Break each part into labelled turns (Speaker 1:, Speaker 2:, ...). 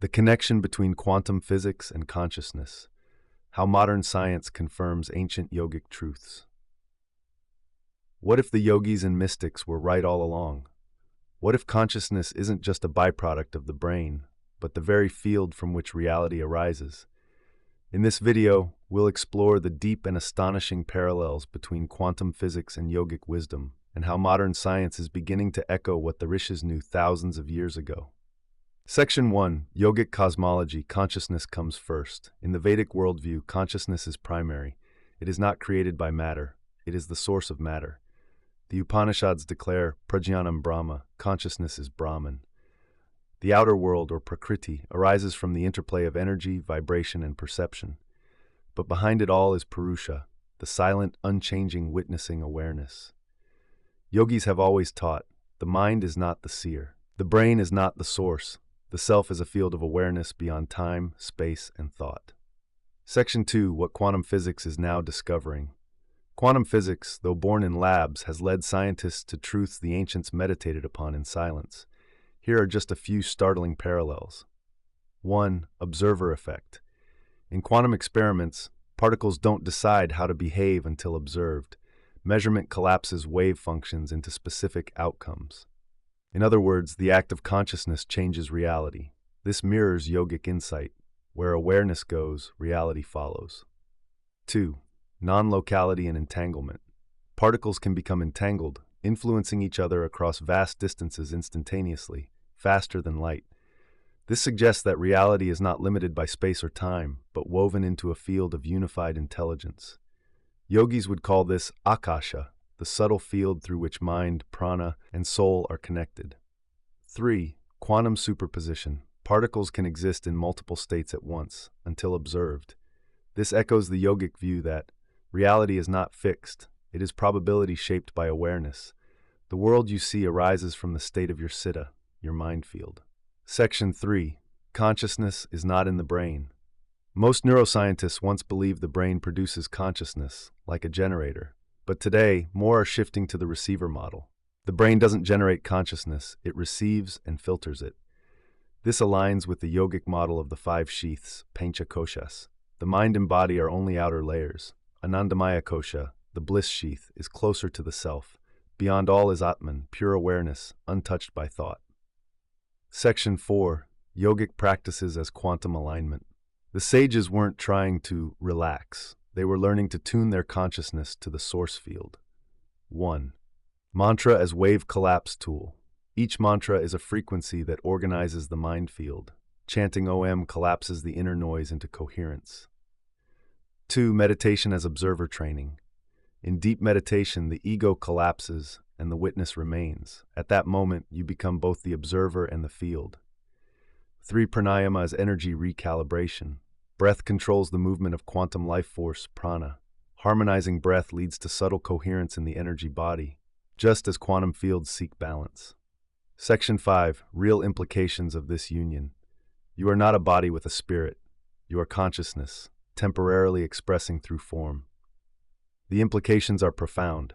Speaker 1: The connection between quantum physics and consciousness. How modern science confirms ancient yogic truths. What if the yogis and mystics were right all along? What if consciousness isn't just a byproduct of the brain, but the very field from which reality arises? In this video, we'll explore the deep and astonishing parallels between quantum physics and yogic wisdom, and how modern science is beginning to echo what the rishis knew thousands of years ago. Section 1. Yogic Cosmology. Consciousness comes first. In the Vedic worldview, consciousness is primary. It is not created by matter. It is the source of matter. The Upanishads declare Prajnanam Brahma, consciousness is Brahman. The outer world, or Prakriti, arises from the interplay of energy, vibration, and perception. But behind it all is Purusha, the silent, unchanging, witnessing awareness. Yogis have always taught, the mind is not the seer. The brain is not the source. The self is a field of awareness beyond time, space, and thought. Section 2. What quantum physics is now discovering. Quantum physics, though born in labs, has led scientists to truths the ancients meditated upon in silence. Here are just a few startling parallels. 1. Observer effect. In quantum experiments, particles don't decide how to behave until observed. Measurement collapses wave functions into specific outcomes. In other words, the act of consciousness changes reality. This mirrors yogic insight. Where awareness goes, reality follows. 2. Non-locality and entanglement. Particles can become entangled, influencing each other across vast distances instantaneously, faster than light. This suggests that reality is not limited by space or time, but woven into a field of unified intelligence. Yogis would call this akasha, the subtle field through which mind, prana, and soul are connected. 3. Quantum superposition. Particles can exist in multiple states at once, until observed. This echoes the yogic view that reality is not fixed, it is probability shaped by awareness. The world you see arises from the state of your siddha, your mind field. Section 3. Consciousness is not in the brain. Most neuroscientists once believed the brain produces consciousness, like a generator. But today, more are shifting to the receiver model. The brain doesn't generate consciousness, it receives and filters it. This aligns with the yogic model of the 5 sheaths, pancha koshas. The mind and body are only outer layers. Anandamaya kosha, the bliss sheath, is closer to the self. Beyond all is Atman, pure awareness, untouched by thought. Section 4. Yogic practices as quantum alignment. The sages weren't trying to relax. They were learning to tune their consciousness to the source field. 1. Mantra as wave collapse tool. Each mantra is a frequency that organizes the mind field. Chanting OM collapses the inner noise into coherence. 2. Meditation as observer training. In deep meditation, the ego collapses and the witness remains. At that moment, you become both the observer and the field. 3. Pranayama as energy recalibration. Breath controls the movement of quantum life force, prana. Harmonizing breath leads to subtle coherence in the energy body, just as quantum fields seek balance. Section 5. Real implications of this union. You are not a body with a spirit. You are consciousness, temporarily expressing through form. The implications are profound.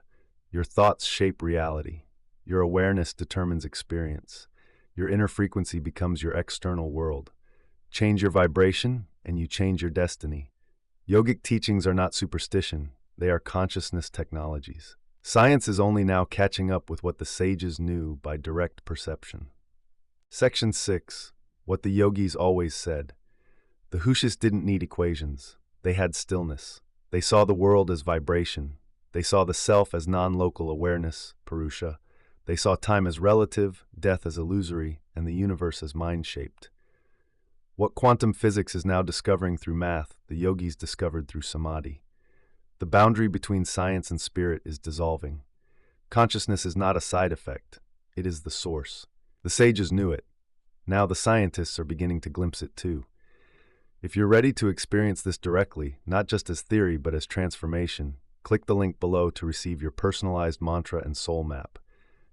Speaker 1: Your thoughts shape reality. Your awareness determines experience. Your inner frequency becomes your external world. Change your vibration, and you change your destiny. Yogic teachings are not superstition. They are consciousness technologies. Science is only now catching up with what the sages knew by direct perception. Section 6. What the yogis always said. The rishis didn't need equations. They had stillness. They saw the world as vibration. They saw the self as non-local awareness, Purusha. They saw time as relative, death as illusory, and the universe as mind-shaped. What quantum physics is now discovering through math, the yogis discovered through samadhi. The boundary between science and spirit is dissolving. Consciousness is not a side effect. It is the source. The sages knew it. Now the scientists are beginning to glimpse it too. If you're ready to experience this directly, not just as theory but as transformation, click the link below to receive your personalized mantra and soul map.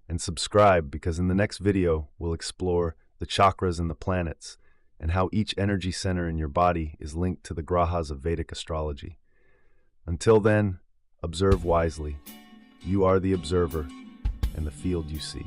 Speaker 1: And subscribe, because in the next video, we'll explore the chakras and the planets, and how each energy center in your body is linked to the grahas of Vedic astrology. Until then, observe wisely. You are the observer, and the field you see.